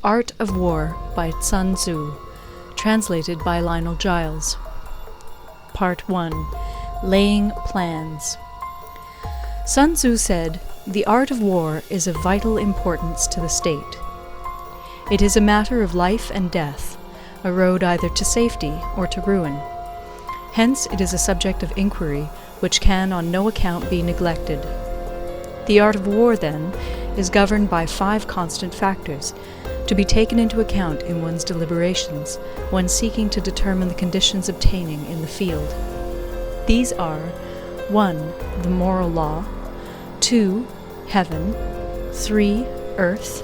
Art of War by Sun Tzu, translated by Lionel Giles. Part 1. Laying Plans. Sun Tzu said, "The art of war is of vital importance to the state. It is a matter of life and death, a road either to safety or to ruin. Hence it is a subject of inquiry which can on no account be neglected. The art of war, then, is governed by 5 constant factors, to be taken into account in one's deliberations when seeking to determine the conditions obtaining in the field. These are 1. The moral law, 2. Heaven, 3. Earth,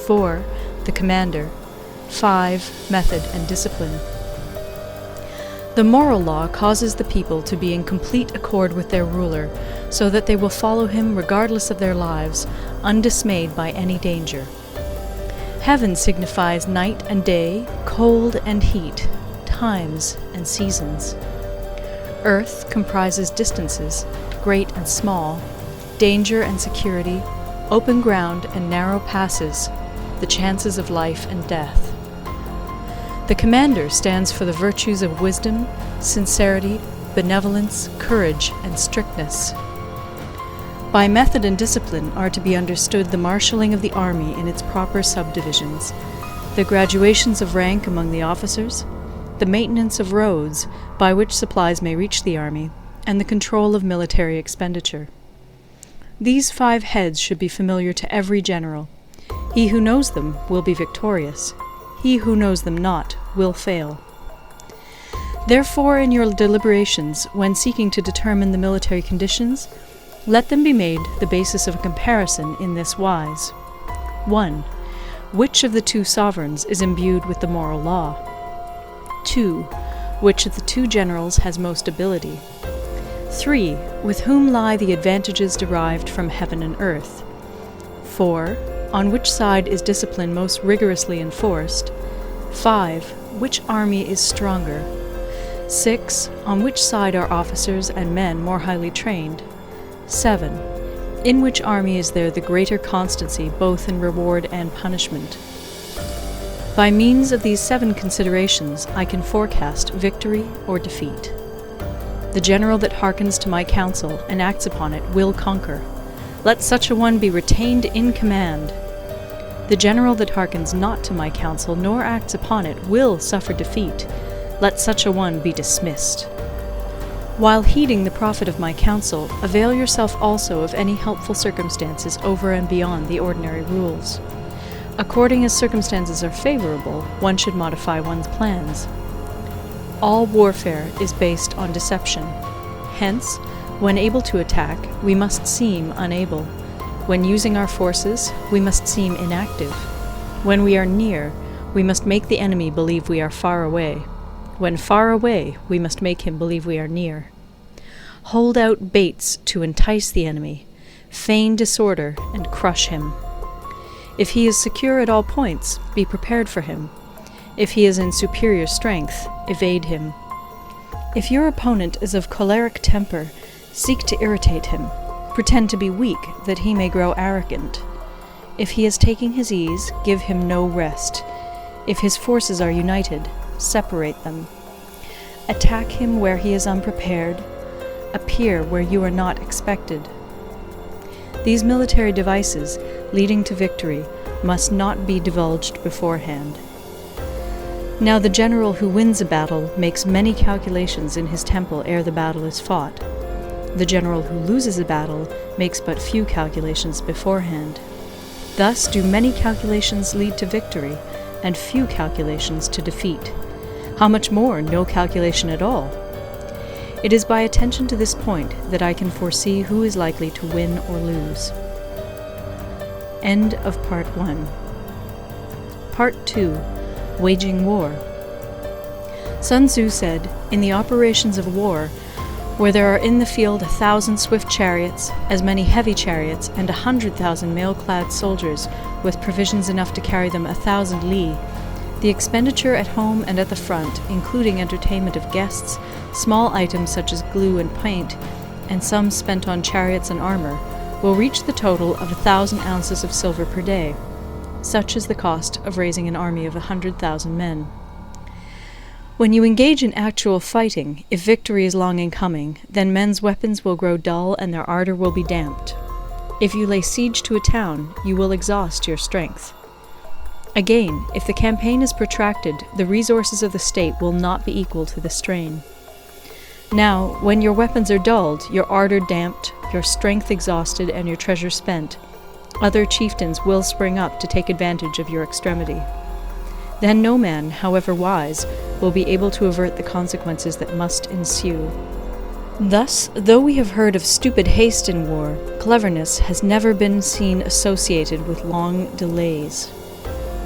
4. The commander, 5. Method and discipline. The moral law causes the people to be in complete accord with their ruler, so that they will follow him regardless of their lives, undismayed by any danger. Heaven signifies night and day, cold and heat, times and seasons. Earth comprises distances, great and small, danger and security, open ground and narrow passes, the chances of life and death. The commander stands for the virtues of wisdom, sincerity, benevolence, courage, and strictness. By method and discipline are to be understood the marshalling of the army in its proper subdivisions, the graduations of rank among the officers, the maintenance of roads by which supplies may reach the army, and the control of military expenditure. These 5 heads should be familiar to every general. He who knows them will be victorious. He who knows them not will fail. Therefore, in your deliberations, when seeking to determine the military conditions, let them be made the basis of a comparison in this wise. 1. Which of the 2 sovereigns is imbued with the moral law? 2. Which of the 2 generals has most ability? 3. With whom lie the advantages derived from heaven and earth? 4. On which side is discipline most rigorously enforced? 5. Which army is stronger? 6. On which side are officers and men more highly trained? 7. In which army is there the greater constancy both in reward and punishment? By means of these 7 considerations I can forecast victory or defeat. The general that hearkens to my counsel and acts upon it will conquer. Let such a one be retained in command. The general that hearkens not to my counsel nor acts upon it will suffer defeat. Let such a one be dismissed. While heeding the profit of my counsel, avail yourself also of any helpful circumstances over and beyond the ordinary rules. According as circumstances are favorable, one should modify one's plans. All warfare is based on deception. Hence, when able to attack, we must seem unable. When using our forces, we must seem inactive. When we are near, we must make the enemy believe we are far away. When far away, we must make him believe we are near. Hold out baits to entice the enemy, feign disorder, and crush him. If he is secure at all points, be prepared for him. If he is in superior strength, evade him. If your opponent is of choleric temper, seek to irritate him. Pretend to be weak, that he may grow arrogant. If he is taking his ease, give him no rest. If his forces are united, separate them. Attack him where he is unprepared. Appear where you are not expected. These military devices, leading to victory, must not be divulged beforehand. Now the general who wins a battle makes many calculations in his temple ere the battle is fought. The general who loses a battle makes but few calculations beforehand. Thus do many calculations lead to victory, and few calculations to defeat. How much more no calculation at all? It is by attention to this point that I can foresee who is likely to win or lose. End of Part 1. Part 2. Waging War. Sun Tzu said, "In the operations of war, where there are in the field 1,000 swift chariots, as many heavy chariots, and 100,000 mail-clad soldiers, with provisions enough to carry them 1,000 li, the expenditure at home and at the front, including entertainment of guests, small items such as glue and paint, and sums spent on chariots and armor, will reach the total of 1,000 ounces of silver per day. Such is the cost of raising an army of 100,000 men. When you engage in actual fighting, if victory is long in coming, then men's weapons will grow dull and their ardor will be damped. If you lay siege to a town, you will exhaust your strength. Again, if the campaign is protracted, the resources of the state will not be equal to the strain. Now, when your weapons are dulled, your ardor damped, your strength exhausted, and your treasure spent, other chieftains will spring up to take advantage of your extremity. Then no man, however wise, will be able to avert the consequences that must ensue. Thus, though we have heard of stupid haste in war, cleverness has never been seen associated with long delays.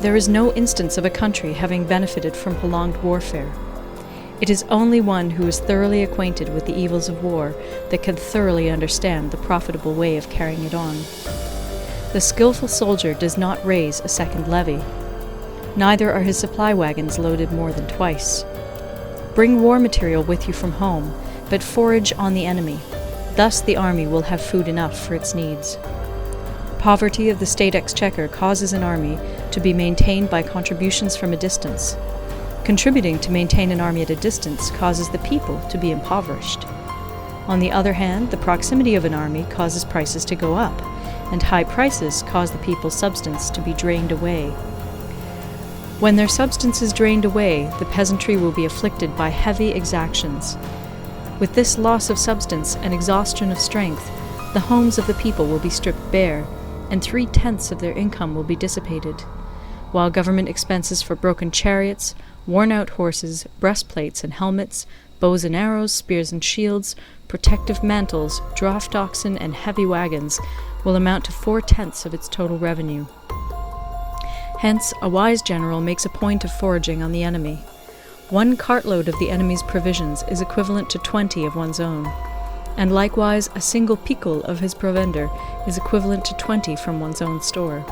There is no instance of a country having benefited from prolonged warfare. It is only one who is thoroughly acquainted with the evils of war that can thoroughly understand the profitable way of carrying it on. The skillful soldier does not raise a second levy. Neither are his supply wagons loaded more than twice. Bring war material with you from home, but forage on the enemy. Thus the army will have food enough for its needs. Poverty of the state exchequer causes an army to be maintained by contributions from a distance. Contributing to maintain an army at a distance causes the people to be impoverished. On the other hand, the proximity of an army causes prices to go up, and high prices cause the people's substance to be drained away. When their substance is drained away, the peasantry will be afflicted by heavy exactions. With this loss of substance and exhaustion of strength, the homes of the people will be stripped bare, and 3/10 of their income will be dissipated, while government expenses for broken chariots, worn-out horses, breastplates and helmets, bows and arrows, spears and shields, protective mantles, draft oxen, and heavy wagons will amount to 4/10 of its total revenue. Hence, a wise general makes a point of foraging on the enemy. 1 cartload of the enemy's provisions is equivalent to 20 of one's own, and likewise a single picul of his provender is equivalent to 20 from one's own store.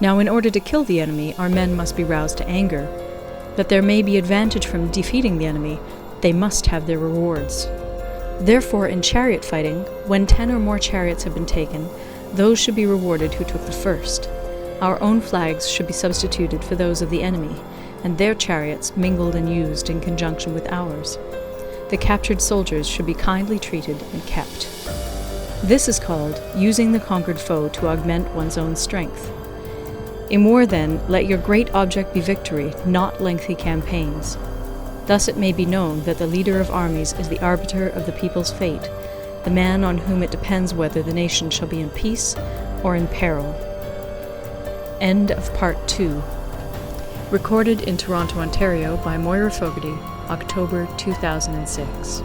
Now, in order to kill the enemy, our men must be roused to anger. That there may be advantage from defeating the enemy, they must have their rewards. Therefore, in chariot fighting, when 10 or more chariots have been taken, those should be rewarded who took the first. Our own flags should be substituted for those of the enemy, and their chariots mingled and used in conjunction with ours. The captured soldiers should be kindly treated and kept. This is called using the conquered foe to augment one's own strength. In war, then, let your great object be victory, not lengthy campaigns. Thus it may be known that the leader of armies is the arbiter of the people's fate, the man on whom it depends whether the nation shall be in peace or in peril. End of Part 2. Recorded in Toronto, Ontario by Moira Fogarty, October 2006.